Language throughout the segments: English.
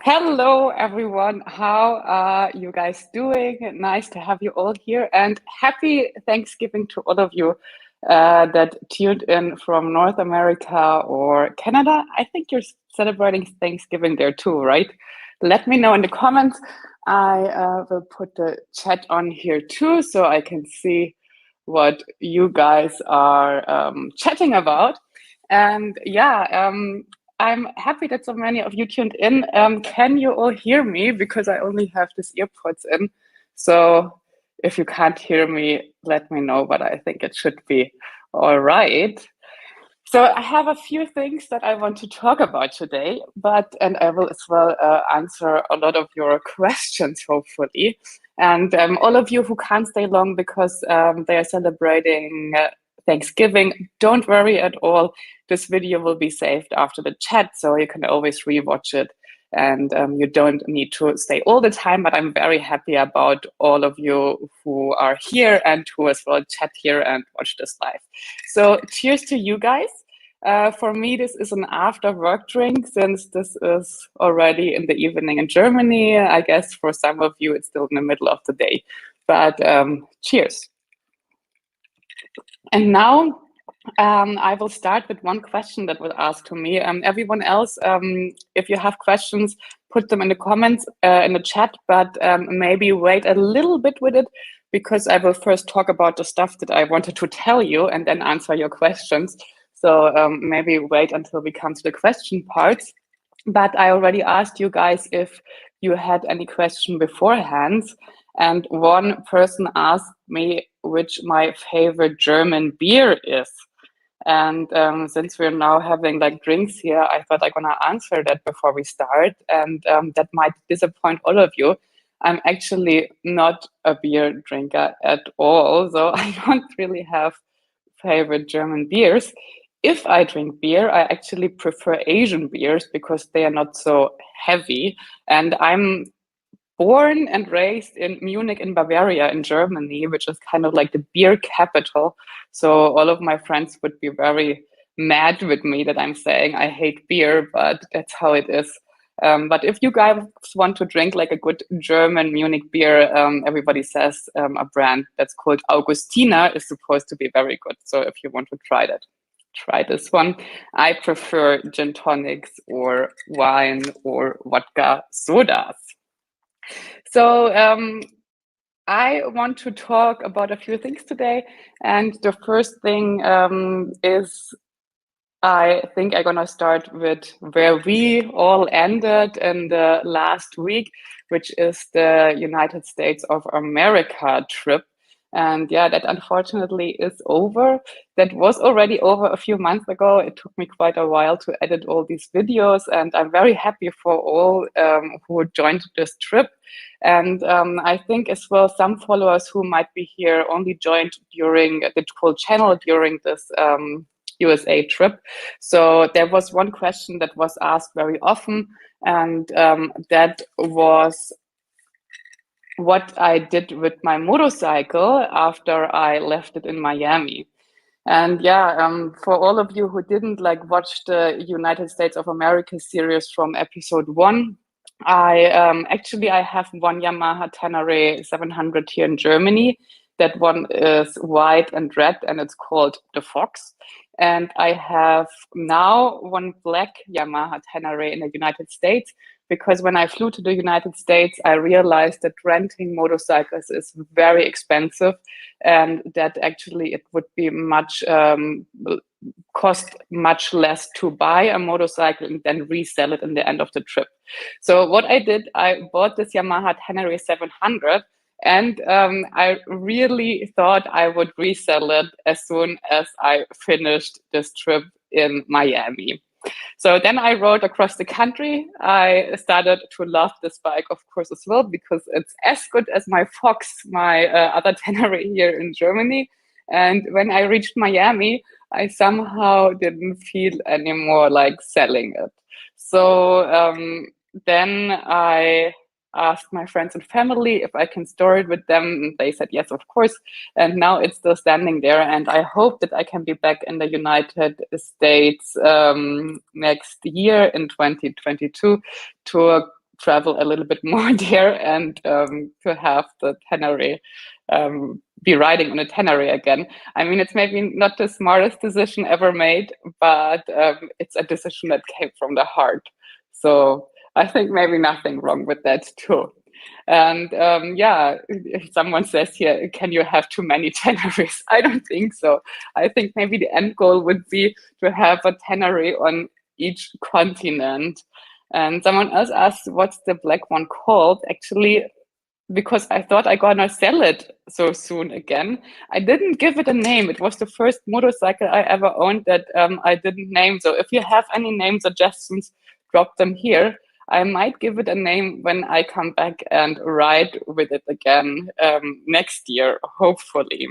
Hello, everyone. How are you guys doing? Nice to have you all here, and happy Thanksgiving to all of you that tuned in from North America or Canada. I think you're celebrating Thanksgiving there too, right? Let me know in the comments. I will put the chat on here too so I can see what you guys are chatting about. And yeah, I'm happy that so many of you tuned in. Can you all hear me? Because I only have this earpods in. So if you can't hear me, let me know, but I think it should be all right. So I have a few things that I want to talk about today, and I will as well answer a lot of your questions, hopefully. And all of you who can't stay long because they are celebrating Thanksgiving, don't worry at all. This video will be saved after the chat, so you can always rewatch it. And you don't need to stay all the time, but I'm very happy about all of you who are here and who as well chat here and watch this live. So cheers to you guys. For me, this is an after work drink since this is already in the evening in Germany. I guess for some of you, it's still in the middle of the day. But cheers. And now I will start with one question that was asked to me. Everyone else, if you have questions, put them in the comments in the chat, but maybe wait a little bit with it because I will first talk about the stuff that I wanted to tell you and then answer your questions. So maybe wait until we come to the question parts. But I already asked you guys if you had any question beforehand. And one person asked me which my favorite German beer is. And since we're now having like drinks here, I thought I'm gonna answer that before we start. And that might disappoint all of you. I'm actually not a beer drinker at all. So I don't really have favorite German beers. If I drink beer, I actually prefer Asian beers because they are not so heavy. And I'm born and raised in Munich in Bavaria in Germany, which is kind of like the beer capital. So all of my friends would be very mad with me that I'm saying I hate beer, but that's how it is. But if you guys want to drink like a good German Munich beer, everybody says a brand that's called Augustiner is supposed to be very good. So if you want to try that, try this one. I prefer gin tonics or wine or vodka sodas. So I want to talk about a few things today. And the first thing is I think I'm going to start with where we all ended in the last week, which is the United States of America trip. And yeah, that unfortunately is over. That was already over a few months ago. It took me quite a while to edit all these videos, and I'm very happy for all who joined this trip. And I think as well, some followers who might be here only joined during the whole channel during this USA trip. So there was one question that was asked very often, and that was what I did with my motorcycle after I left it in Miami. And yeah, for all of you who didn't like watch the United States of America series from episode 1, I have one Yamaha Tenere 700 here in Germany. That one is white and red, and it's called the Fox. And I have now one black Yamaha Tenere in the United States because when I flew to the United States, I realized that renting motorcycles is very expensive and that actually it would be cost much less to buy a motorcycle and then resell it in the end of the trip. So what I did, I bought this Yamaha Tenere 700 and I really thought I would resell it as soon as I finished this trip in Miami. So then I rode across the country. I started to love this bike, of course, as well, because it's as good as my Fox, my other Tenere here in Germany. And when I reached Miami, I somehow didn't feel anymore like selling it. So then I asked my friends and family if I can store it with them. And they said yes, of course. And now it's still standing there. And I hope that I can be back in the United States next year in 2022 to travel a little bit more there and to have the Tenere, be riding on a Tenere again. I mean, it's maybe not the smartest decision ever made, but it's a decision that came from the heart. So I think maybe nothing wrong with that too. And yeah, if someone says here, can you have too many Teneres? I don't think so. I think maybe the end goal would be to have a Tenere on each continent. And someone else asked, what's the black one called? Actually, because I thought I gonna sell it so soon again, I didn't give it a name. It was the first motorcycle I ever owned that I didn't name. So if you have any name suggestions, drop them here. I might give it a name when I come back and ride with it again next year, hopefully.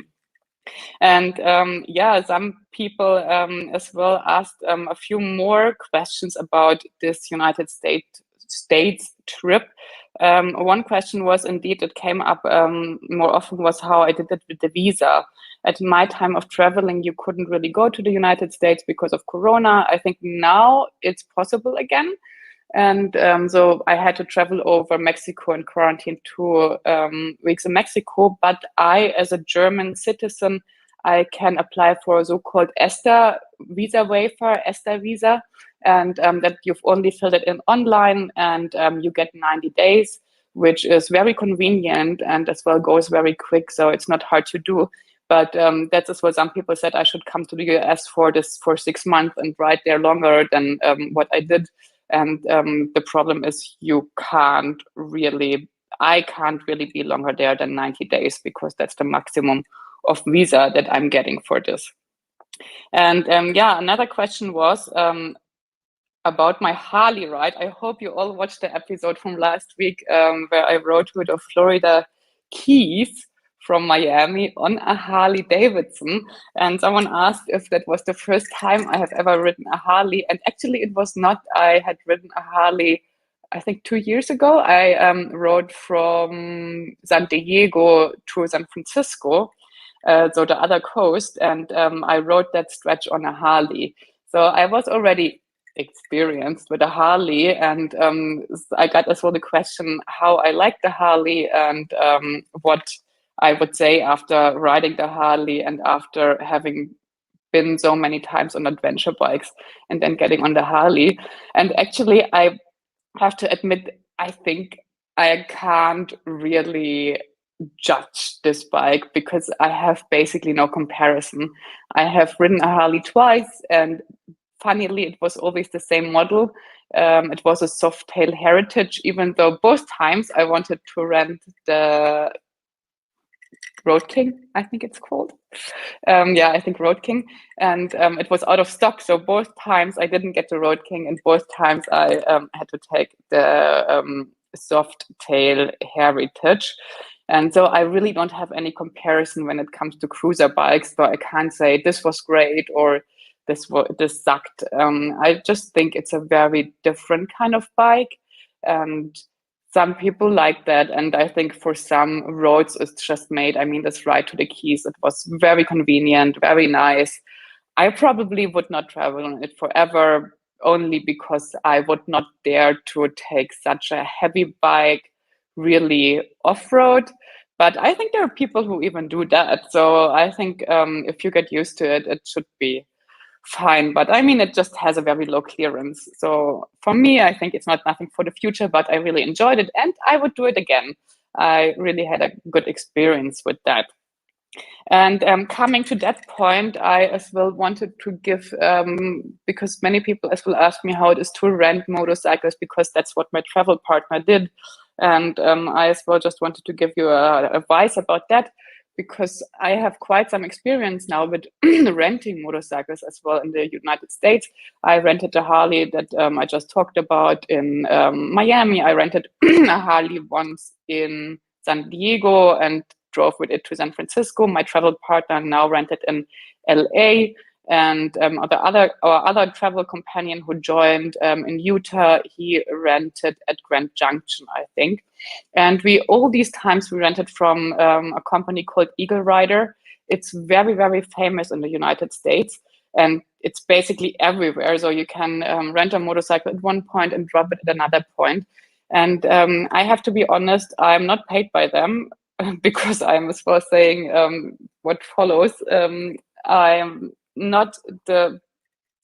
And yeah, some people as well asked a few more questions about this United States trip. One question was indeed, it came up more often, was how I did it with the visa. At my time of traveling, you couldn't really go to the United States because of Corona. I think now it's possible again. And so I had to travel over Mexico and quarantine 2 weeks in Mexico. But I, as a German citizen, I can apply for a so-called ESTA visa waiver, ESTA visa, and that you've only filled it in online, and you get 90 days, which is very convenient and as well goes very quick. So it's not hard to do. But that's as well, some people said I should come to the US for 6 months and ride there longer than what I did. And the problem is I can't really be longer there than 90 days because that's the maximum of visa that I'm getting for this. And yeah, another question was about my Harley ride. I hope you all watched the episode from last week where I rode to the Florida Keys from Miami on a Harley Davidson. And someone asked if that was the first time I have ever ridden a Harley. And actually it was not. I had ridden a Harley, I think 2 years ago. I rode from San Diego to San Francisco, so the other coast. And I rode that stretch on a Harley. So I was already experienced with a Harley, and I got as well the question how I like the Harley and what I would say after riding the Harley and after having been so many times on adventure bikes and then getting on the Harley. And actually, I have to admit, I think I can't really judge this bike because I have basically no comparison. I have ridden a Harley twice, and funnily, it was always the same model. It was a Softail Heritage, even though both times I wanted to rent the Road King, I think it's called. Yeah, I think Road King. And it was out of stock. So both times I didn't get the Road King, and both times I had to take the Softail Heritage. And so I really don't have any comparison when it comes to cruiser bikes. So I can't say this was great or this sucked. I just think it's a very different kind of bike. And some people like that, and I think for some roads it's just made. I mean, this ride to the Keys, it was very convenient, very nice. I probably would not travel on it forever, only because I would not dare to take such a heavy bike really off-road. But I think there are people who even do that. So I think if you get used to it, it should be fine. But I mean, it just has a very low clearance. So for me, I think it's not nothing for the future, but I really enjoyed it and I would do it again. I really had a good experience with that. And coming to that point, I as well wanted to give, because many people as well ask me how it is to rent motorcycles, because that's what my travel partner did. And I as well just wanted to give you advice about that, because I have quite some experience now with renting motorcycles as well in the United States. I rented a Harley that I just talked about in Miami. I rented a Harley once in San Diego and drove with it to San Francisco. My travel partner now rented in LA. And our other travel companion who joined in Utah, he rented at Grand Junction, I think. And all these times we rented from a company called Eagle Rider. It's very, very famous in the United States. And it's basically everywhere. So you can rent a motorcycle at one point and drop it at another point. And I have to be honest, I'm not paid by them because I'm as well saying what follows. I'm not the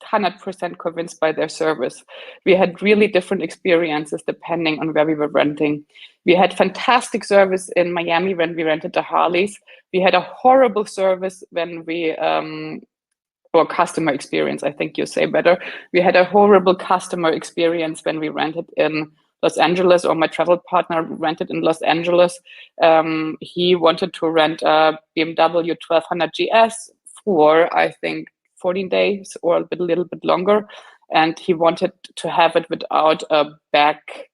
100% convinced by their service. We had really different experiences depending on where we were renting. We had fantastic service in Miami when we rented the Harleys. We had a horrible service when we, or customer experience, I think you say better. We had a horrible customer experience when we rented in Los Angeles, or my travel partner rented in Los Angeles. He wanted to rent a BMW 1200 GS for, I think, 14 days or a little bit longer. And he wanted to have it without a back,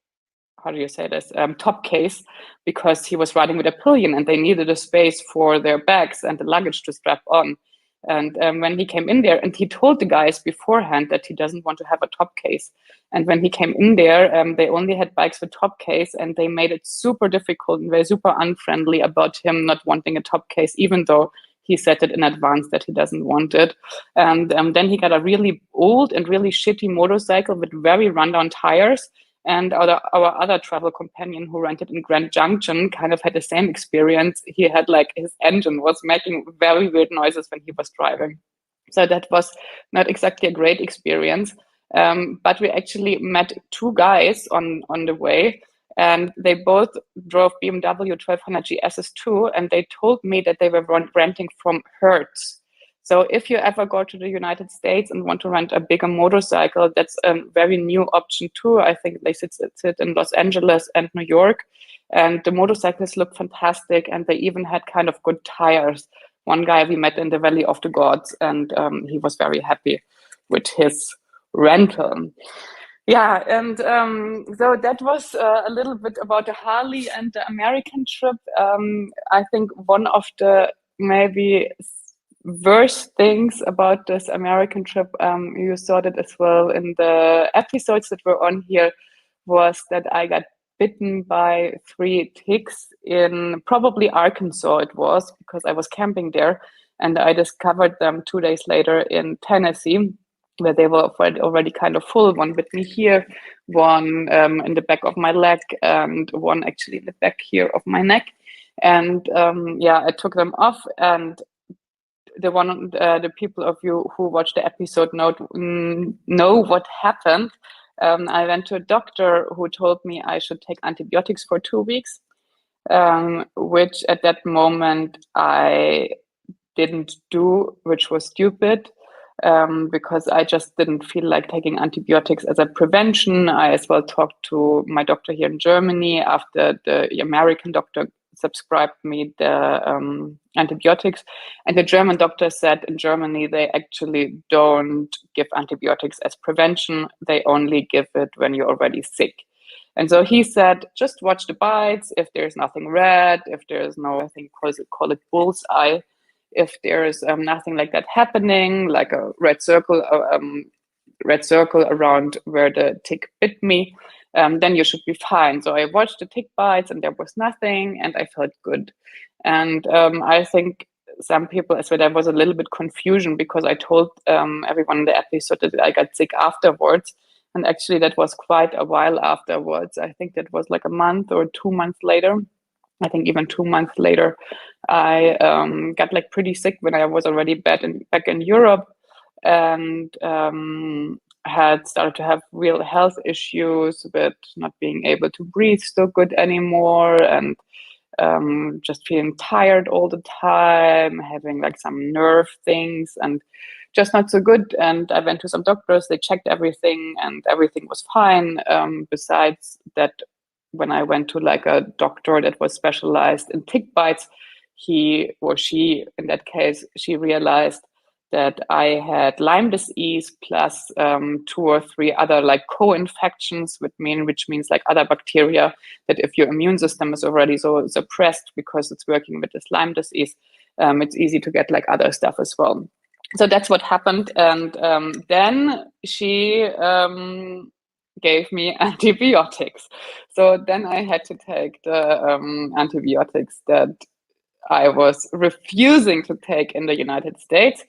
how do you say this, top case, because he was riding with a pillion and they needed a space for their bags and the luggage to strap on. And when he came in there, and he told the guys beforehand that he doesn't want to have a top case. And when he came in there, they only had bikes with top case, and they made it super difficult and very super unfriendly about him not wanting a top case, even though he said it in advance that he doesn't want it. And then he got a really old and really shitty motorcycle with very rundown tires. And our other travel companion who rented in Grand Junction kind of had the same experience. He had like his engine was making very weird noises when he was driving. So that was not exactly a great experience. But we actually met two guys on the way, and they both drove BMW 1200 GSs too. And they told me that they were renting from Hertz. So if you ever go to the United States and want to rent a bigger motorcycle, that's a very new option too. I think they sit in Los Angeles and New York, and the motorcycles look fantastic, and they even had kind of good tires. One guy we met in the Valley of the Gods, and he was very happy with his rental. Yeah, and so that was a little bit about the Harley and the American trip. I think one of the maybe worst things about this American trip, you saw that as well in the episodes that were on here, was that I got bitten by 3 ticks in probably Arkansas. It was because I was camping there, and I discovered them 2 days later in Tennessee, where they were already kind of full. One bit me here, one in the back of my leg, and one actually in the back here of my neck. And yeah, I took them off, and the people of you who watched the episode know what happened. I went to a doctor who told me I should take antibiotics for 2 weeks, which at that moment I didn't do, which was stupid. Because I just didn't feel like taking antibiotics as a prevention. I as well talked to my doctor here in Germany after the American doctor subscribed me the antibiotics. And the German doctor said in Germany, they actually don't give antibiotics as prevention. They only give it when you're already sick. And so he said, just watch the bites. If there's nothing red, if there's no, I think call it bullseye, if there's nothing like that happening, like a red circle around where the tick bit me, then you should be fine. So I watched the tick bites and there was nothing, and I felt good. And I think some people as well, there was a little bit confusion because I told everyone in the episode that I got sick afterwards. And actually that was quite a while afterwards. I think that was like a month or 2 months later. I think even 2 months later, I got like pretty sick when I was already back in Europe, and had started to have real health issues with not being able to breathe so good anymore, and just feeling tired all the time, having like some nerve things, and just not so good. And I went to some doctors, they checked everything, and everything was fine. Besides that, when I went to like a doctor that was specialized in tick bites, he or she, in that case, she realized that I had Lyme disease plus 2 or 3 other like co-infections, which means like other bacteria, that if your immune system is already so suppressed because it's working with this Lyme disease, it's easy to get like other stuff as well. So that's what happened. And then she gave me antibiotics. So then I had to take the antibiotics that I was refusing to take in the United States.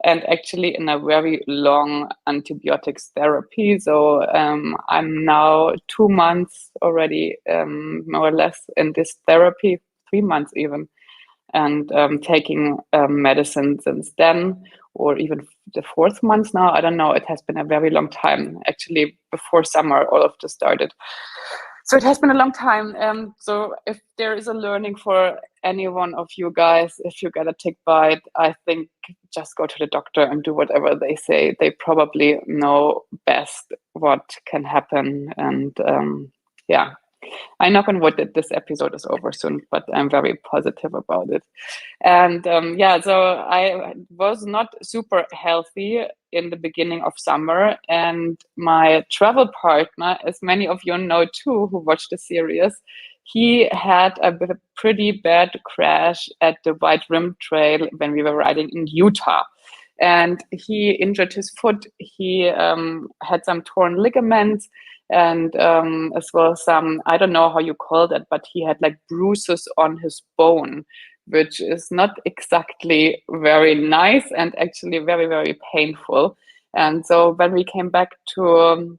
and actually in a very long antibiotics therapy. So I'm now 2 months already, more or less, in this therapy, 3 months even, and taking medicine since then, or even the 4th month now. I don't know. It has been a very long time. Actually, before summer, all of this started. So it has been a long time. So if there is a learning for any one of you guys, if you get a tick bite, I think just go to the doctor and do whatever they say. They probably know best what can happen. And yeah, I knock on wood that this episode is over soon, but I'm very positive about it. And yeah, so I was not super healthy in the beginning of summer. And my travel partner, as many of you know too, who watched the series, he had a pretty bad crash at the White Rim Trail when we were riding in Utah. And he injured his foot. He had some torn ligaments and as well some, I don't know how you call that, but he had like bruises on his bone, which is not exactly very nice and actually very, very painful. And so when we came back to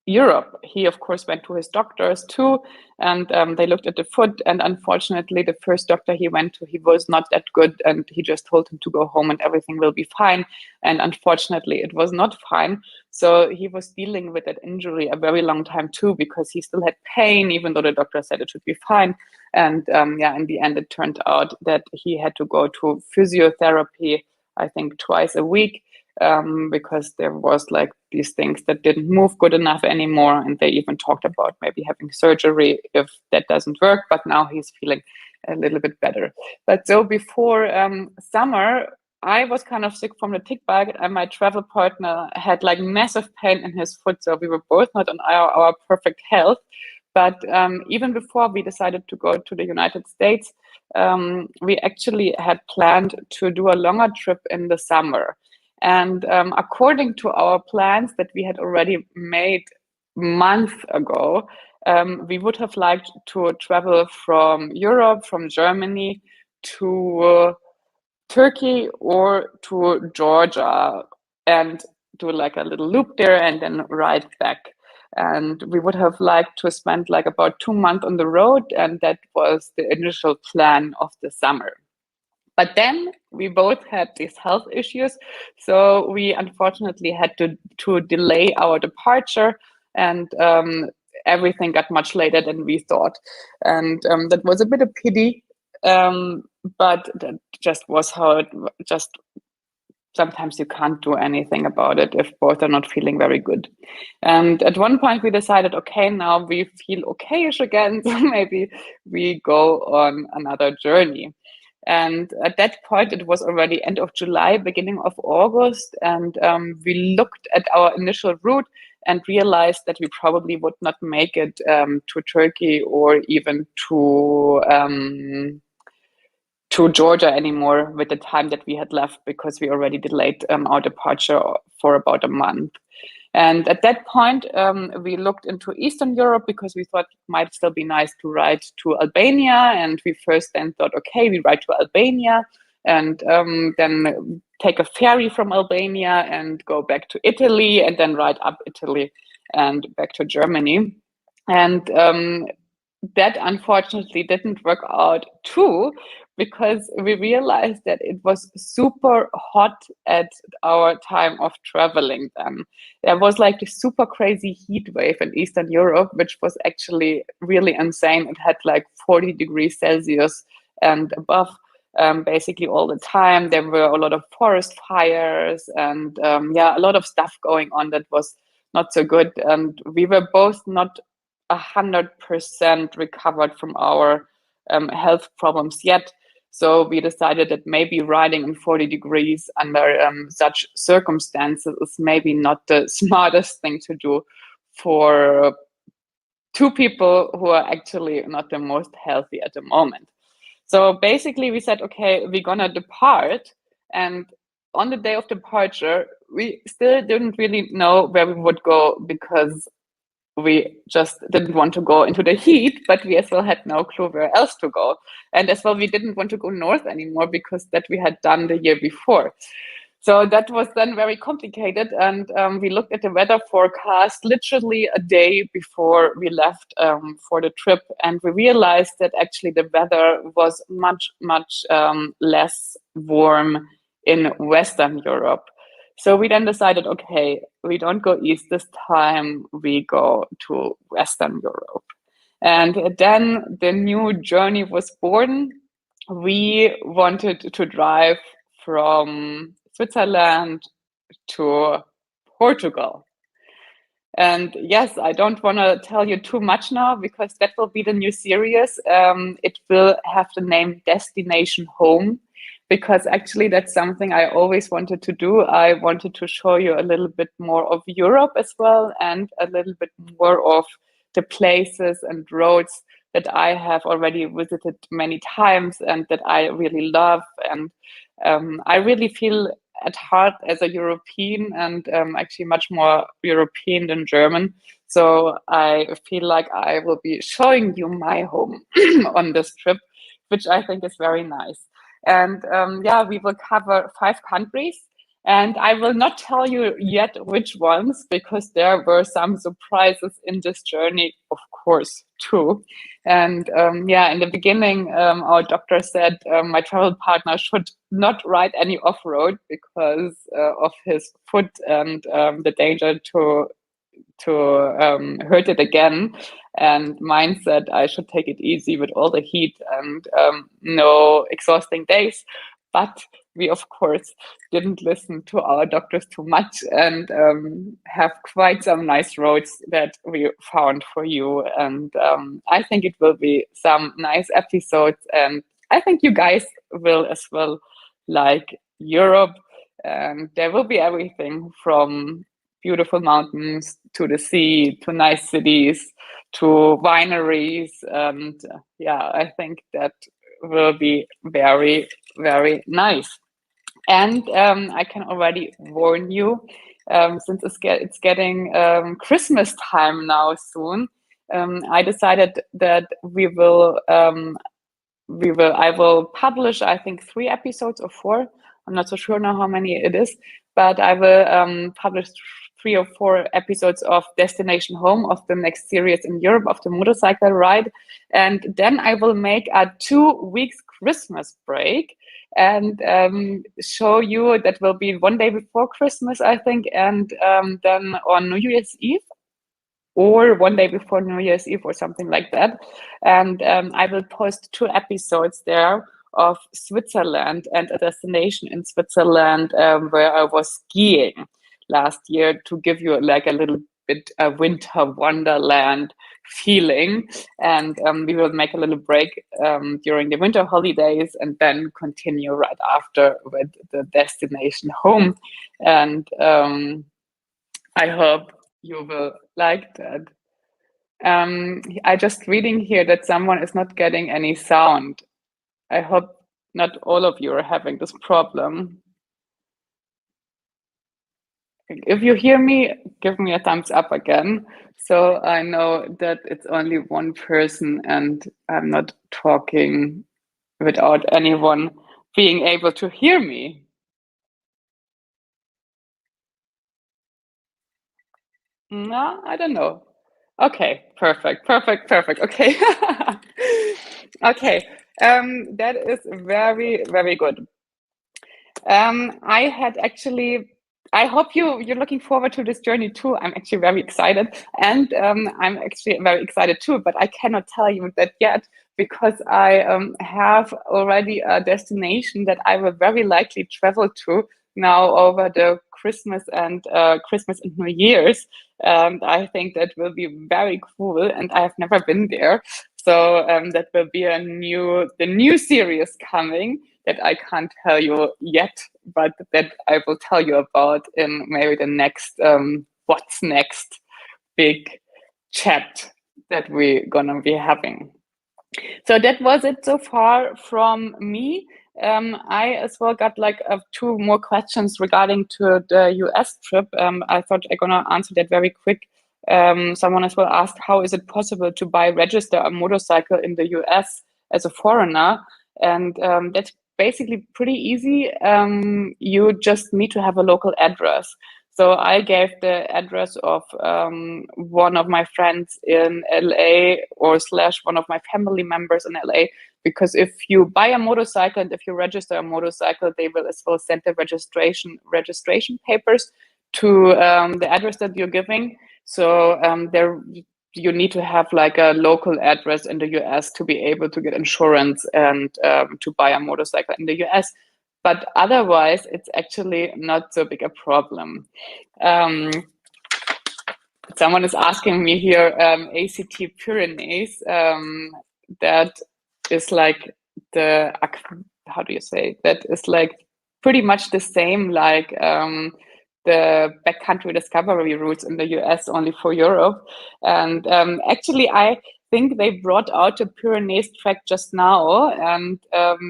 Europe, he of course went to his doctors too, and they looked at the foot. And unfortunately, the first doctor he went to, he was not that good, and he just told him to go home and everything will be fine. And unfortunately, it was not fine. So he was dealing with that injury a very long time too, because he still had pain, even though the doctor said it should be fine. And yeah, in the end, it turned out that he had to go to physiotherapy, I think twice a week, because there was like these things that didn't move good enough anymore. And they even talked about maybe having surgery if that doesn't work. But now he's feeling a little bit better. But so before summer, I was kind of sick from the tick bite, and my travel partner had like massive pain in his foot. So we were both not on our perfect health. But even before we decided to go to the United States, we actually had planned to do a longer trip in the summer. And according to our plans that we had already made months ago, we would have liked to travel from Europe, from Germany to Turkey or to Georgia and do like a little loop there and then ride back. And we would have liked to spend like about 2 months on the road, and that was the initial plan of the summer. But then we both had these health issues, so we unfortunately had to delay our departure, and everything got much later than we thought. And that was a bit of pity, but that just was how it just. Sometimes you can't do anything about it if both are not feeling very good. And at one point we decided, okay, now we feel okayish again, so maybe we go on another journey. And at that point, it was already end of July, beginning of August, and we looked at our initial route and realized that we probably would not make it to Turkey or even to Georgia anymore with the time that we had left, because we already delayed our departure for about a month. And at that point, we looked into Eastern Europe because we thought it might still be nice to ride to Albania. And we first then thought, okay, we ride to Albania and then take a ferry from Albania and go back to Italy and then ride up Italy and back to Germany. And that unfortunately didn't work out too, because we realized that it was super hot at our time of traveling then. There was like a super crazy heat wave in Eastern Europe, which was actually really insane. It had like 40 degrees Celsius and above basically all the time. There were a lot of forest fires and yeah, a lot of stuff going on that was not so good. And we were both not 100% recovered from our health problems yet. So we decided that maybe riding in 40 degrees under such circumstances is maybe not the smartest thing to do for two people who are actually not the most healthy at the moment. So basically we said, okay, we're gonna depart. And on the day of departure, we still didn't really know where we would go, because we just didn't want to go into the heat, but we as well had no clue where else to go. And as well, we didn't want to go north anymore, because that we had done the year before. So that was then very complicated, and we looked at the weather forecast literally a day before we left for the trip, and we realized that actually the weather was much less warm in Western Europe. So we then decided, okay, we don't go east this time, we go to Western Europe. And then the new journey was born. We wanted to drive from Switzerland to Portugal. And yes, I don't want to tell you too much now because that will be the new series. It will have the name Destination Home because actually that's something I always wanted to do. I wanted to show you a little bit more of Europe as well and a little bit more of the places and roads that I have already visited many times and that I really love. And I really feel at heart as a European and actually much more European than German. So I feel like I will be showing you my home on this trip, which I think is very nice. And yeah, we will cover 5 countries. And I will not tell you yet which ones because there were some surprises in this journey, of course, too. And yeah, in the beginning, our doctor said my travel partner should not ride any off road because of his foot and the danger to hurt it again. And mine said I should take it easy with all the heat and no exhausting days. But we, of course, didn't listen to our doctors too much and have quite some nice roads that we found for you. And I think it will be some nice episodes. And I think you guys will as well like Europe. And there will be everything from beautiful mountains to the sea to nice cities to wineries. And yeah, I think that will be very, very nice. And I can already warn you, since it's getting Christmas time now soon, I decided that I will publish, I think, 3 episodes or 4. I'm not so sure now how many it is, but I will publish 3 or 4 episodes of Destination Home of the next series in Europe of the motorcycle ride. And then I will make a 2 weeks Christmas break and show you that will be one day before Christmas, I think, and then on New Year's Eve or one day before New Year's Eve or something like that. And I will post 2 episodes there of Switzerland and a destination in Switzerland where I was skiing last year to give you like a little bit a winter wonderland feeling. And we will make a little break during the winter holidays and then continue right after with the Destination Home. And I hope you will like that. I just reading here that someone is not getting any sound. I hope not all of you are having this problem. If you hear me, give me a thumbs up again, so I know that it's only one person and I'm not talking without anyone being able to hear me. No, I don't know. Okay, perfect. Okay. Okay, that is very, very good. I had actually, I hope you're looking forward to this journey too. I'm actually very excited, and I'm actually very excited too. But I cannot tell you that yet because I have already a destination that I will very likely travel to now over the Christmas and New Year's. And I think that will be very cool, and I have never been there. So that will be the new series coming that I can't tell you yet, but that I will tell you about in maybe the next what's next big chat that we're gonna be having. So that was it so far from me. I as well got like 2 more questions regarding to the US trip. I thought I'm gonna answer that very quick. Someone as well asked, how is it possible to register a motorcycle in the US as a foreigner? And that's basically pretty easy. You just need to have a local address. So I gave the address of one of my friends in LA or / one of my family members in LA, because if you buy a motorcycle and if you register a motorcycle, they will as well send the registration papers to the address that you're giving. So there you need to have like a local address in the US to be able to get insurance and to buy a motorcycle in the US. But otherwise, it's actually not so big a problem. Someone is asking me here, ACT Pyrenees, that is like how do you say? That is like pretty much the same like the backcountry discovery routes in the US, only for Europe. And actually, I think they brought out a Pyrenees track just now, and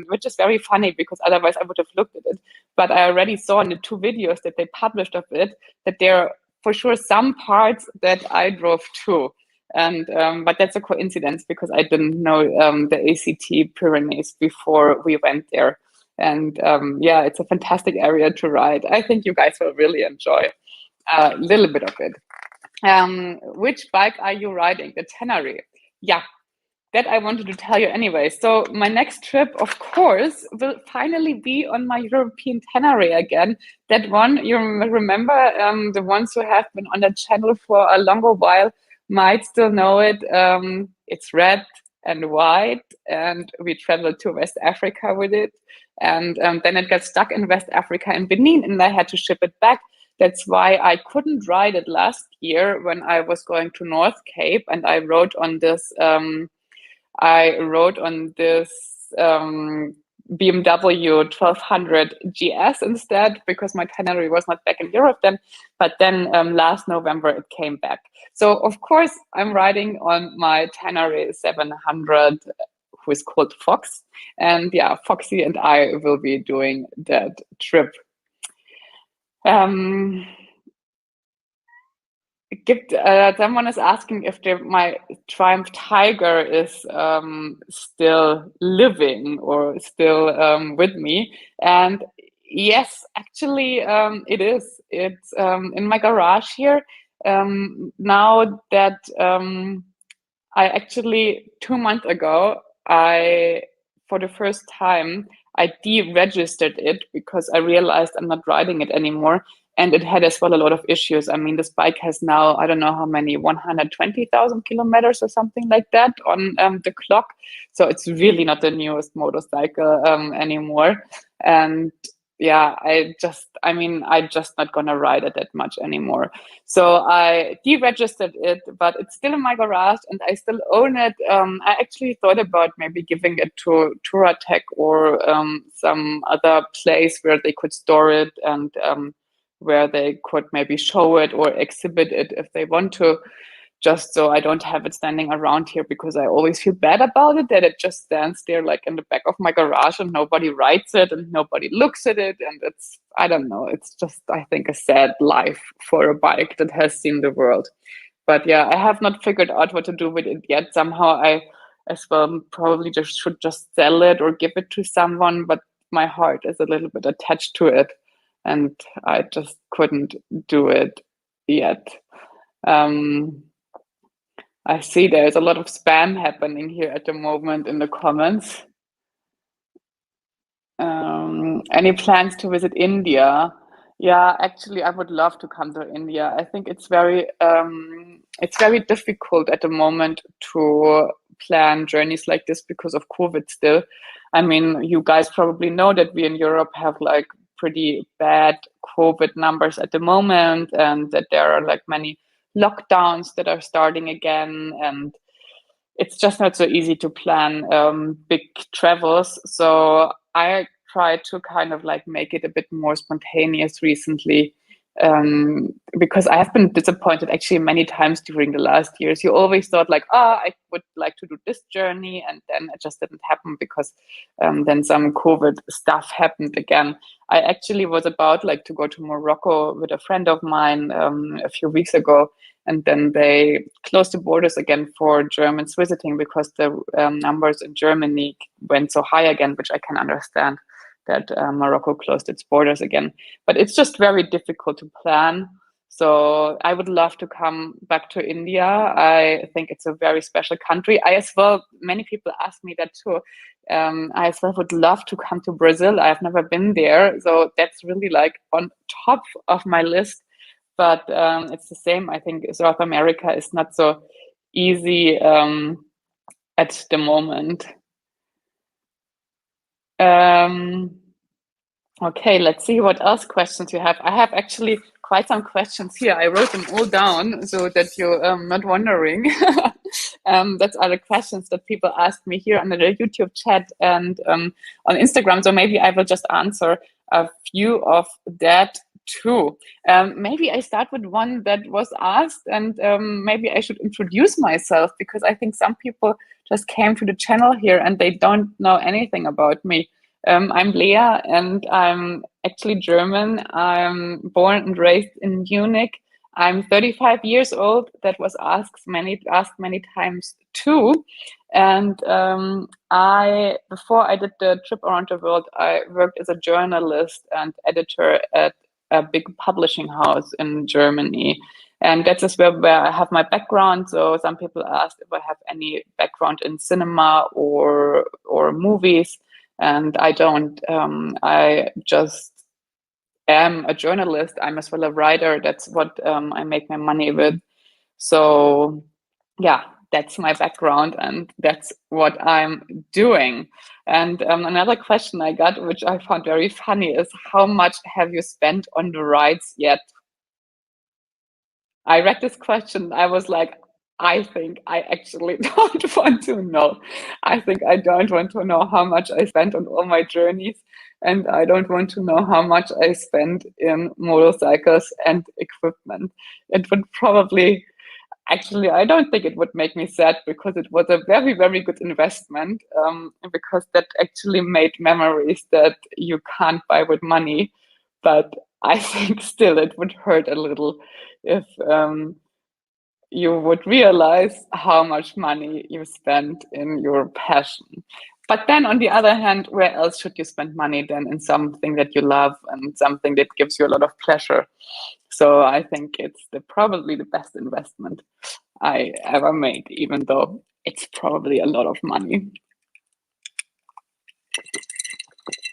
which is very funny because otherwise I would have looked at it. But I already saw in the 2 videos that they published of it that there are for sure some parts that I drove too. And but that's a coincidence because I didn't know the ACT Pyrenees before we went there. And yeah, it's a fantastic area to ride. I think you guys will really enjoy a little bit of it. Which bike are you riding? The Tenere. Yeah, that I wanted to tell you anyway. So my next trip, of course, will finally be on my European Tenere again. That one, you remember, the ones who have been on the channel for a longer while might still know it. It's red and white, and we traveled to West Africa with it. And then it got stuck in West Africa and Benin, and I had to ship it back. That's why I couldn't ride it last year when I was going to North Cape, and I rode on this BMW 1200 GS instead, because my Tenere was not back in Europe then. But then last November it came back. So of course I'm riding on my Tenere 700, who is called Fox. And yeah, Foxy and I will be doing that trip. Someone is asking if my Triumph Tiger is still living or still with me. And yes, actually, it is. It's in my garage here. Now that I actually 2 months ago, for the first time, I deregistered it because I realized I'm not riding it anymore. And it had as well a lot of issues. I mean, this bike has now, I don't know how many, 120,000 kilometers or something like that on the clock. So it's really not the newest motorcycle anymore. And yeah, I'm just not gonna ride it that much anymore. So I deregistered it, but it's still in my garage and I still own it. I actually thought about maybe giving it to Touratech or some other place where they could store it and where they could maybe show it or exhibit it if they want to, just so I don't have it standing around here, because I always feel bad about it, that it just stands there like in the back of my garage and nobody rides it and nobody looks at it. And it's, I don't know, it's just, I think, a sad life for a bike that has seen the world. But yeah, I have not figured out what to do with it yet. Somehow I as well probably should just sell it or give it to someone, but my heart is a little bit attached to it and I just couldn't do it yet. I see there's a lot of spam happening here at the moment in the comments. Any plans to visit India? Yeah, actually, I would love to come to India. I think it's very difficult at the moment to plan journeys like this because of COVID still. I mean, you guys probably know that we in Europe have like pretty bad COVID numbers at the moment, and that there are like many lockdowns that are starting again, and it's just not so easy to plan big travels. So I try to kind of like make it a bit more spontaneous recently, because I have been disappointed actually many times during the last years. You always thought like, I would like to do this journey, and then it just didn't happen because then some COVID stuff happened again. I actually was about like to go to Morocco with a friend of mine a few weeks ago, and then they closed the borders again for Germans visiting because the numbers in Germany went so high again, which I can understand. that Morocco closed its borders again. But it's just very difficult to plan. So I would love to come back to India. I think it's a very special country. I as well, many people ask me that too. I as well would love to come to Brazil. I've never been there. So that's really like on top of my list. But it's the same. I think South America is not so easy at the moment. Okay, let's see what else questions you have. I have actually quite some questions here. I wrote them all down so that you're not wondering. That's other questions that people asked me here under the YouTube chat and on Instagram. So maybe I will just answer a few of that too. Maybe I start with one that was asked, and maybe I should introduce myself, because I think some people just came to the channel here and they don't know anything about me. I'm Lea, and I'm actually German. I'm born and raised in Munich. I'm 35 years old. That was asked many times too. And before I did the trip around the world, I worked as a journalist and editor at a big publishing house in Germany. And that's just where I have my background. So some people asked if I have any background in cinema or movies. And I don't. I just am a journalist. I'm as well a writer. That's what I make my money with. So yeah, that's my background and that's what I'm doing. And another question I got, which I found very funny, is how much have you spent on the rides yet? I read this question. I was like, I think I actually don't want to know. I think I don't want to know how much I spent on all my journeys. And I don't want to know how much I spent in motorcycles and equipment. It would probably, actually, I don't think it would make me sad, because it was a very, very good investment, because that actually made memories that you can't buy with money. But I think still it would hurt a little if you would realize how much money you spent in your passion. But then on the other hand, where else should you spend money than in something that you love and something that gives you a lot of pleasure? So I think it's probably the best investment I ever made, even though it's probably a lot of money.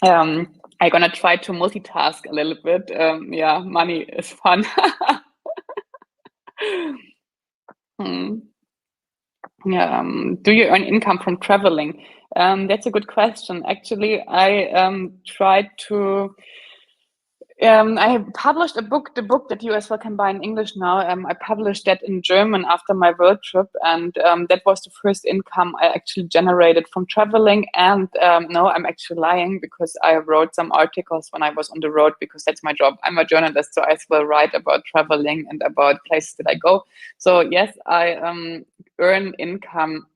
I'm gonna try to multitask a little bit. Yeah, money is fun. Yeah, do you earn income from traveling? That's a good question. Actually, I tried to. I published a book, the book that you as well can buy in English now. I published that in German after my world trip, and that was the first income I actually generated from traveling. And no, I'm actually lying, because I wrote some articles when I was on the road, because that's my job. I'm a journalist, so I as well write about traveling and about places that I go. So yes, I earn income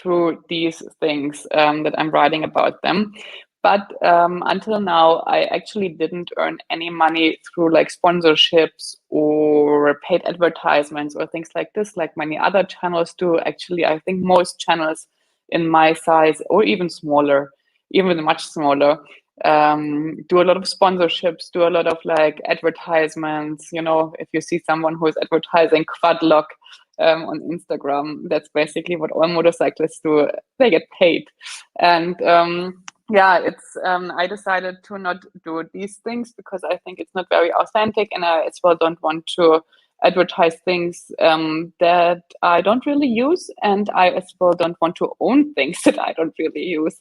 through these things that I'm writing about them. But until now, I actually didn't earn any money through like sponsorships or paid advertisements or things like this, like many other channels do. Actually, I think most channels in my size, or even smaller, even much smaller, do a lot of sponsorships, do a lot of like advertisements. You know, if you see someone who is advertising Quadlock on Instagram, that's basically what all motorcyclists do. They get paid. And yeah, it's I decided to not do these things, because I think it's not very authentic, and I as well don't want to advertise things that I don't really use, and I as well don't want to own things that I don't really use.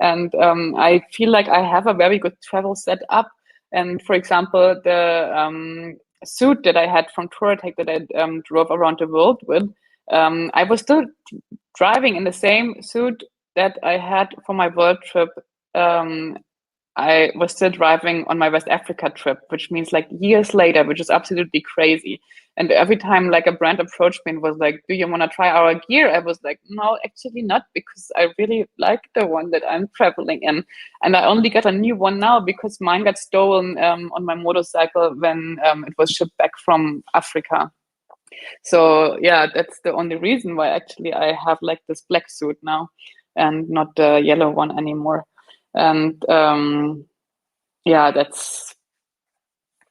And I feel like I have a very good travel setup. And for example, the suit that I had from Touratech that I drove around the world with, I was still driving in the same suit that I had for my world trip. I was still driving on my West Africa trip, which means like years later, which is absolutely crazy. And every time like a brand approached me and was like, do you want to try our gear? I was like, no, actually not, because I really like the one that I'm traveling in. And I only got a new one now because mine got stolen on my motorcycle when it was shipped back from Africa. So yeah, that's the only reason why actually I have like this black suit now and not the yellow one anymore. And Yeah, that's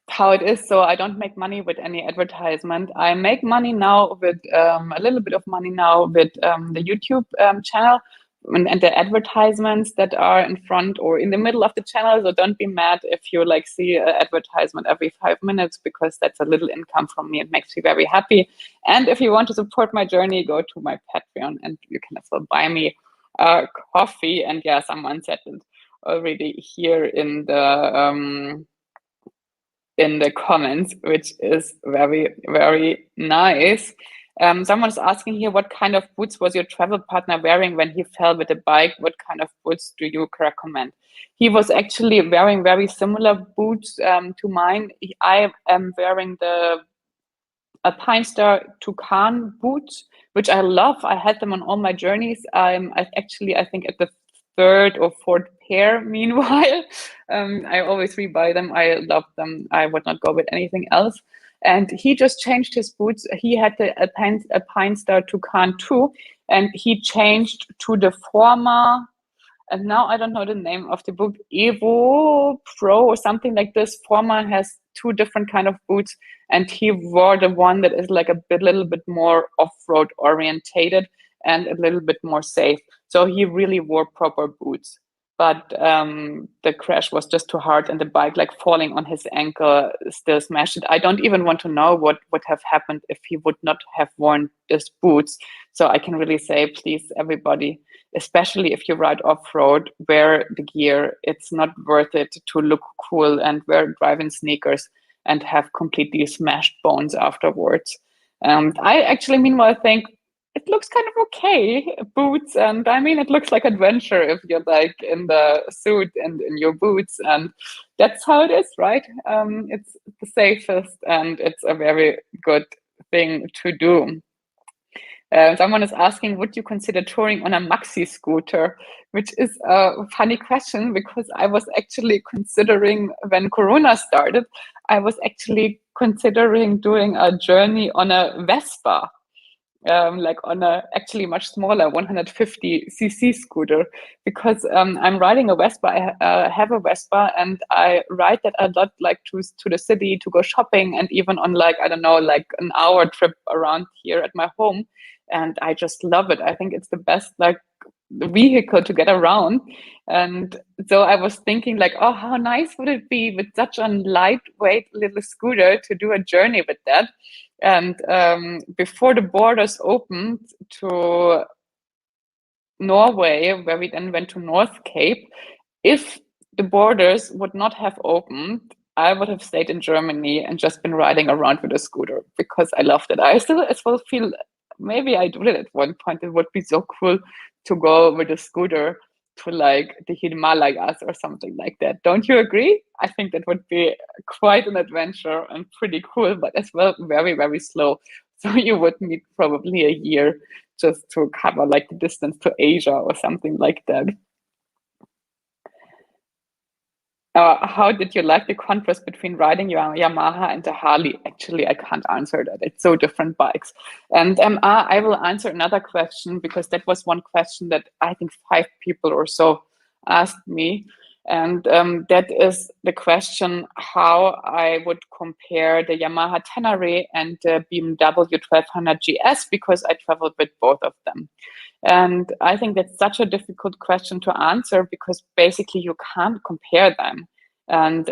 how it is. So I don't make money with any advertisement. I make money now with a little bit of money now with the YouTube channel and the advertisements that are in front or in the middle of the channel. So don't be mad if you like see an advertisement every 5 minutes, because that's a little income from me. It makes me very happy. And if you want to support my journey, go to my Patreon and you can as well buy me coffee. And yeah, someone said it already here in the comments, which is very, very nice. Someone's asking here, what kind of boots was your travel partner wearing when he fell with the bike? What kind of boots do you recommend? He was actually wearing very similar boots to mine. I am wearing the Alpinestar Toucan boots, which I love. I had them on all my journeys. I think at the third or fourth pair. Meanwhile, I always rebuy them. I love them. I would not go with anything else. And he just changed his boots. He had the Alpinestar Toucan too, and he changed to the former. And now I don't know the name of the boot, Evo Pro or something like this. Former has two different kind of boots, and he wore the one that is like little bit more off-road orientated and a little bit more safe. So he really wore proper boots. But the crash was just too hard, and the bike, like falling on his ankle, still smashed it. I don't even want to know what would have happened if he would not have worn these boots. So I can really say, please, everybody, especially if you ride off-road, wear the gear. It's not worth it to look cool and wear driving sneakers and have completely smashed bones afterwards. I actually, meanwhile, think it looks kind of okay, boots. And I mean, it looks like adventure if you're like in the suit and in your boots. And that's how it is, right? It's the safest and it's a very good thing to do. Someone is asking, would you consider touring on a maxi scooter? Which is a funny question, because I was actually considering, when Corona started, I was actually considering doing a journey on a Vespa, like on a actually much smaller 150cc scooter, because I'm riding a Vespa. I have a Vespa and I ride that a lot, like to the city to go shopping, and even on like, I don't know, like an hour trip around here at my home. And I just love it. I think it's the best like vehicle to get around. And so I was thinking like, oh, how nice would it be with such a lightweight little scooter to do a journey with that. And before the borders opened to Norway, where we then went to North Cape, if the borders would not have opened, I would have stayed in Germany and just been riding around with a scooter, because I loved it. I still as well feel maybe I did it at one point. It would be so cool to go with a scooter to like the Himalayas or something like that. Don't you agree? I think that would be quite an adventure and pretty cool, but as well very, very slow. So you would need probably a year just to cover like the distance to Asia or something like that. How did you like the contrast between riding your Yamaha and the Harley? Actually, I can't answer that. It's so different bikes. And I will answer another question, because that was one question that I think 5 people or so asked me. And that is the question how I would compare the Yamaha Tenere and the BMW 1200 GS, because I traveled with both of them. And I think that's such a difficult question to answer, because basically you can't compare them. And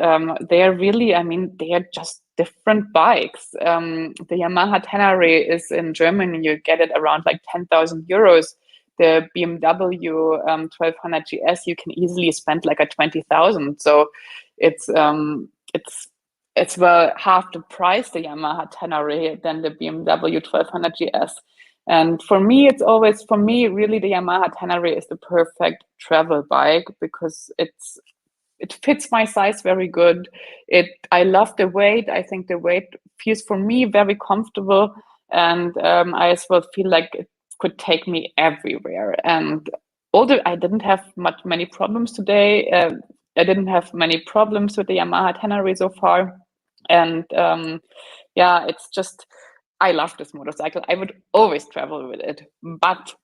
they're really, I mean, they are just different bikes. The Yamaha Tenere is in Germany, you get it around like 10,000 euros. The BMW 1200 GS, you can easily spend like a 20,000. So it's it's well half the price, the Yamaha Tenere, than the BMW 1200 GS. And for me, really the Yamaha Tenere is the perfect travel bike, because it fits my size very good. I love the weight. I think the weight feels for me very comfortable, and I as well feel like it could take me everywhere. And although I didn't have many problems today, I didn't have many problems with the Yamaha Tenere so far, and yeah, it's just I love this motorcycle. I would always travel with it, but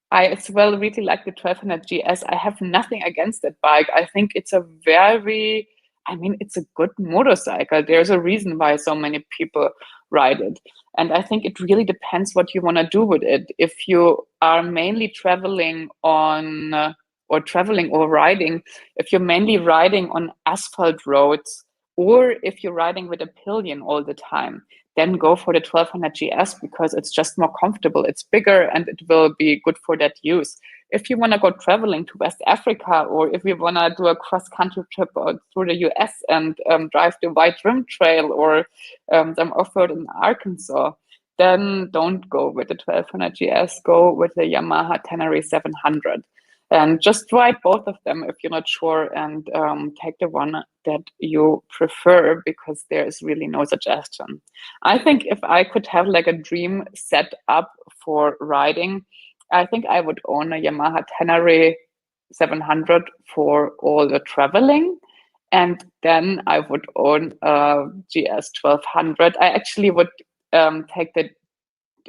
I as well really like the 1200 GS. I have nothing against that bike. I think it's a very I mean, it's a good motorcycle. There's a reason why so many people ride it. And I think it really depends what you want to do with it. If you are mainly traveling on, or traveling or riding, if you're mainly riding on asphalt roads, or if you're riding with a pillion all the time, then go for the 1200 GS because it's just more comfortable. It's bigger and it will be good for that use. If you want to go traveling to West Africa, or if you want to do a cross-country trip through the US and drive the White Rim Trail, or some off-road in Arkansas, then don't go with the 1200 GS, go with the Yamaha Tenere 700. And just ride both of them if you're not sure, and take the one that you prefer, because there is really no suggestion. I think if I could have like a dream setup for riding, I think I would own a Yamaha Tenere 700 for all the traveling. And then I would own a GS 1200. I actually would take the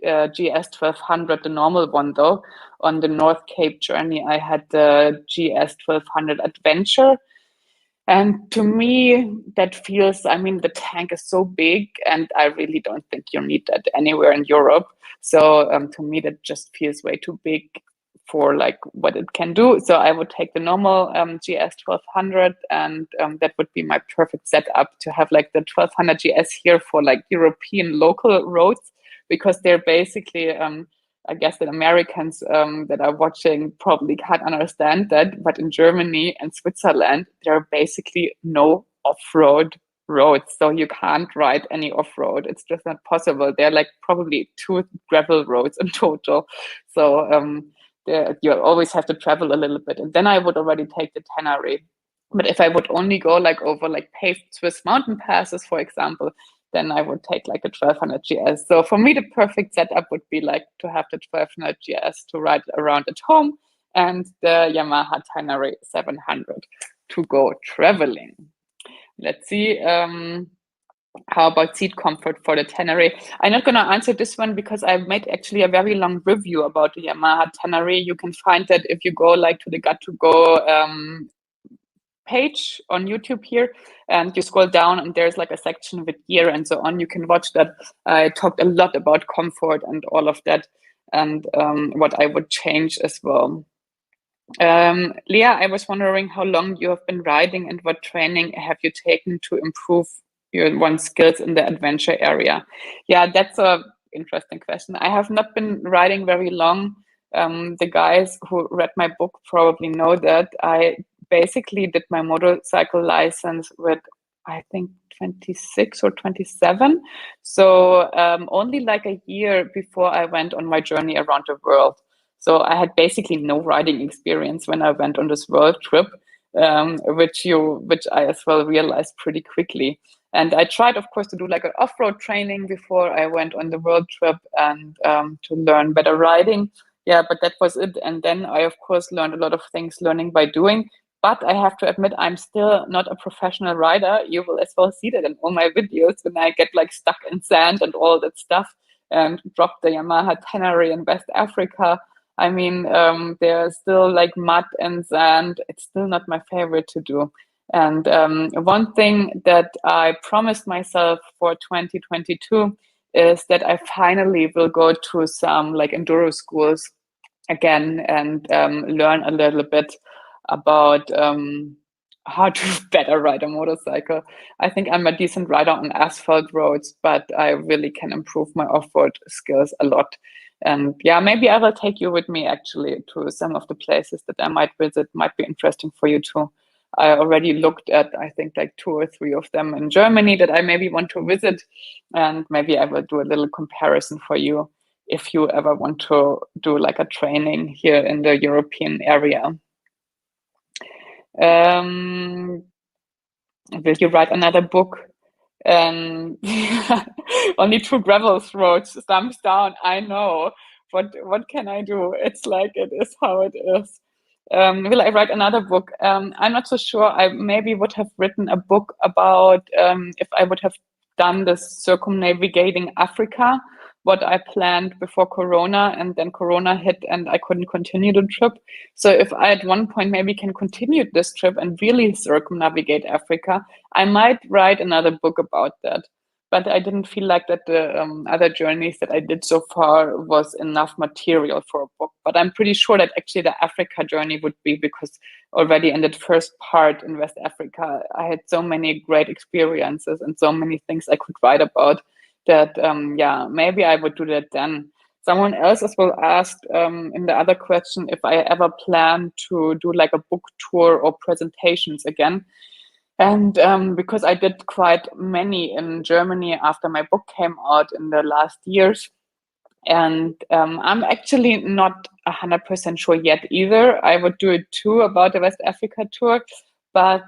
GS 1200, the normal one though. On the North Cape journey, I had the GS 1200 Adventure. And to me, that feels, I mean, the tank is so big, and I really don't think you need that anywhere in Europe. So to me, that just feels way too big for like what it can do. So I would take the normal GS 1200, and that would be my perfect setup to have like the 1200 GS here for like European local roads, because they're basically, I guess that Americans that are watching probably can't understand that, but in Germany and Switzerland, there are basically no off-road roads. So you can't ride any off-road. It's just not possible. There are like probably 2 gravel roads in total. So you always have to travel a little bit. And then I would already take the Tenere. But if I would only go like over like paved Swiss mountain passes, for example, then I would take like a 1200 GS. So for me, the perfect setup would be like to have the 1200 GS to ride around at home, and the Yamaha Tenere 700 to go traveling. Let's see. How about seat comfort for the Tenere? I'm not going to answer this one because I've made actually a very long review about the Yamaha Tenere. You can find that if you go like to the Got2Go page on YouTube here, and you scroll down, and there's like a section with gear and so on. You can watch that. I talked a lot about comfort and all of that, and what I would change as well. Leah, I was wondering how long you have been riding and what training have you taken to improve your one's skills in the adventure area? Yeah, that's a interesting question. I have not been riding very long. The guys who read my book probably know that I basically did my motorcycle license with, I think, 26 or 27. So only like a year before I went on my journey around the world. So I had basically no riding experience when I went on this world trip, which I as well realized pretty quickly. And I tried, of course, to do like an off-road training before I went on the world trip, and to learn better riding. Yeah, but that was it. And then I, of course, learned a lot of things learning by doing. But I have to admit, I'm still not a professional rider. You will as well see that in all my videos when I get like stuck in sand and all that stuff, and drop the Yamaha Tenere in West Africa. I mean, there's still like mud and sand. It's still not my favorite to do. And one thing that I promised myself for 2022 is that I finally will go to some like enduro schools again, and learn a little bit about how to better ride a motorcycle. I think I'm a decent rider on asphalt roads, but I really can improve my off-road skills a lot. And yeah, maybe I will take you with me actually to some of the places that I might visit. Might be interesting for you too. I already looked at, I think, like 2 or 3 of them in Germany that I maybe want to visit, and maybe I will do a little comparison for you if you ever want to do like a training here in the European area. Will you write another book? Only 2 gravel roads, thumbs down. I know. What can I do? It's like it is how it is. Will I write another book? I'm not so sure. I maybe would have written a book about if I would have done this circumnavigating Africa, what I planned before Corona, and then Corona hit and I couldn't continue the trip. So if I at one point maybe can continue this trip and really circumnavigate Africa, I might write another book about that. But I didn't feel like that the other journeys that I did so far was enough material for a book. But I'm pretty sure that actually the Africa journey would be, because already in that first part in West Africa, I had so many great experiences and so many things I could write about that, yeah, maybe I would do that then. Someone else as well asked in the other question if I ever plan to do like a book tour or presentations again. And because I did quite many in Germany after my book came out in the last years. And I'm actually not 100% sure yet either. I would do it too about the West Africa tour, but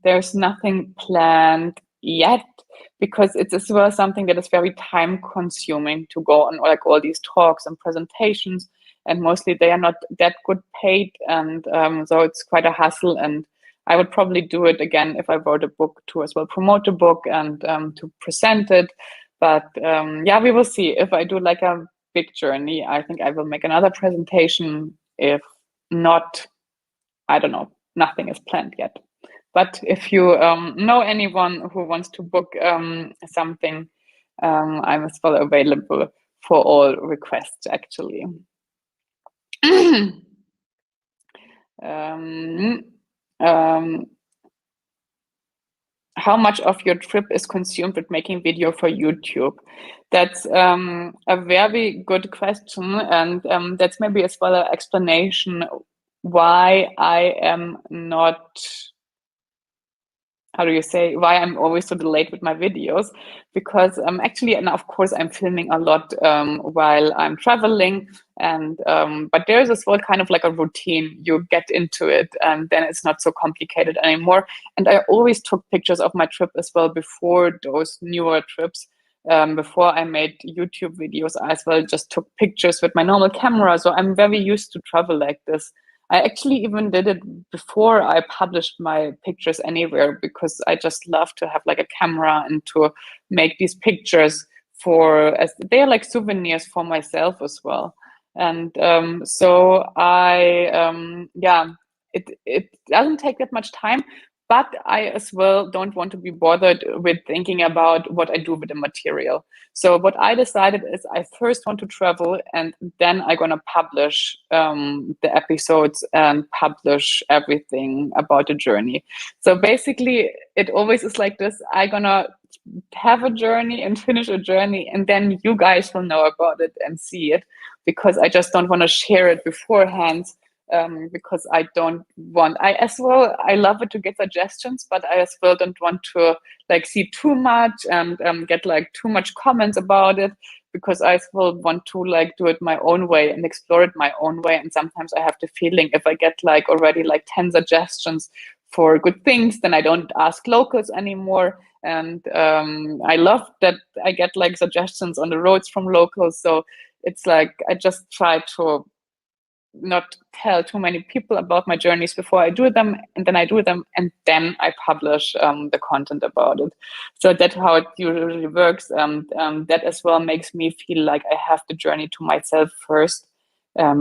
there's nothing planned yet, because it's as well something that is very time consuming to go on like all these talks and presentations. And mostly they are not that good paid. And so it's quite a hassle. And I would probably do it again if I wrote a book to as well promote the book and to present it. But yeah, we will see. If I do like a big journey, I think I will make another presentation. If not, I don't know. Nothing is planned yet. But if you know anyone who wants to book something, I'm as well available for all requests, actually. How much of your trip is consumed with making video for YouTube? That's a very good question, and that's maybe as well an explanation why I am not, how do you say, why I'm always so delayed with my videos, because actually, and of course I'm filming a lot while I'm traveling, and but there's as well kind of like a routine. You get into it and then it's not so complicated anymore. And I always took pictures of my trip as well before those newer trips. Before I made YouTube videos, I as well just took pictures with my normal camera. So I'm very used to travel like this. I actually even did it before I published my pictures anywhere, because I just love to have like a camera and to make these pictures for, as they are like souvenirs for myself as well. And so yeah, it doesn't take that much time, but I as well don't want to be bothered with thinking about what I do with the material. So what I decided is I first want to travel, and then I'm gonna publish the episodes and publish everything about the journey. So basically, it always is like this. I'm gonna have a journey and finish a journey, and then you guys will know about it and see it, because I just don't want to share it beforehand. Because I don't want, I as well, I love it to get suggestions, but I as well don't want to like see too much and get like too much comments about it, because I as well want to like do it my own way and explore it my own way. And sometimes I have the feeling if I get like already like 10 suggestions for good things, then I don't ask locals anymore. And I love that I get like suggestions on the roads from locals. So it's like I just try to not tell too many people about my journeys before I do them, and then I do them, and then I publish the content about it. So that's how it usually works. That as well makes me feel like I have the journey to myself first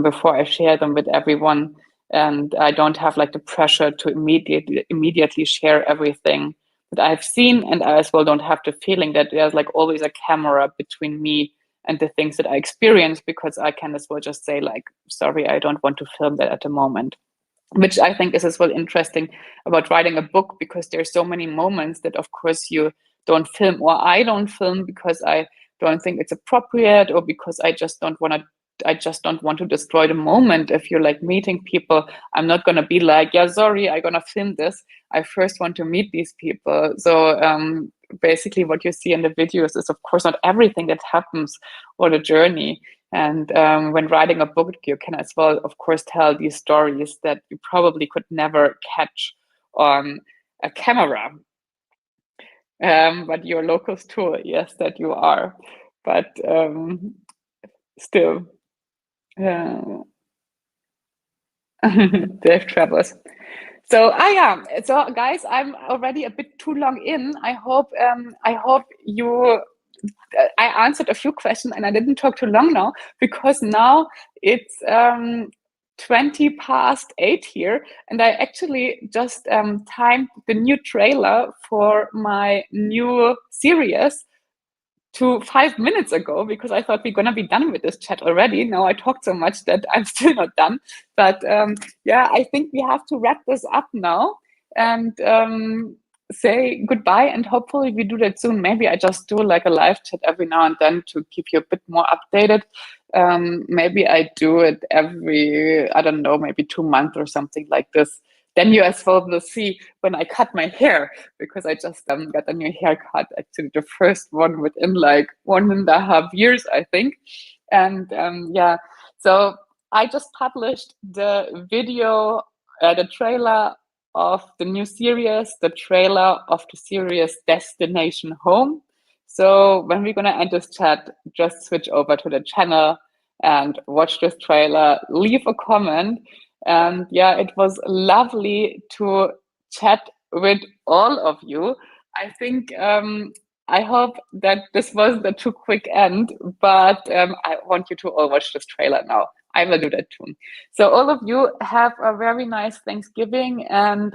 before I share them with everyone, and I don't have like the pressure to immediately share everything that I've seen, and I as well don't have the feeling that there's like always a camera between me and the things that I experience, because I can as well just say like, sorry, I don't want to film that at the moment. Which I think is as well interesting about writing a book, because there's so many moments that of course you don't film, or I don't film because I don't think it's appropriate, or because I just don't want to destroy the moment. If you're like meeting people, I'm not going to be like, yeah, sorry, I'm going to film this. I first want to meet these people. So basically what you see in the videos is of course not everything that happens or the journey. And when writing a book, you can as well, of course, tell these stories that you probably could never catch on a camera. But you're locals too, yes, that you are. But still, Dave Travers. So yeah. So guys, I'm already a bit too long in. I hope you I answered a few questions and I didn't talk too long now, because now it's 20 past 8 here, and I actually just timed the new trailer for my new series to 5 minutes ago, because I thought we're gonna be done with this chat already. Now I talked so much that I'm still not done. But yeah, I think we have to wrap this up now and say goodbye. And hopefully we do that soon. Maybe I just do like a live chat every now and then to keep you a bit more updated. Maybe I do it every, I don't know, maybe 2 months or something like this. Then you as well will see when I cut my hair, because I just got a new haircut, actually the first one within like 1.5 years, I think. And yeah, so I just published the video, the trailer of the new series, the trailer of the series Destination Home. So when we're gonna end this chat, just switch over to the channel and watch this trailer, leave a comment. And yeah, it was lovely to chat with all of you. I think I hope that this wasn't a too quick end, but I want you to all watch this trailer now. I will do that too. So all of you have a very nice Thanksgiving, and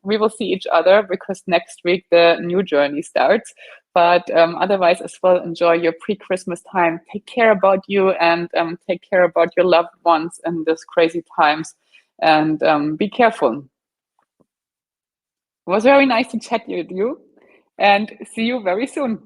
we will see each other, because next week the new journey starts. But otherwise as well, enjoy your pre-Christmas time. Take care about you, and take care about your loved ones in these crazy times, and be careful. It was very nice to chat with you, and see you very soon.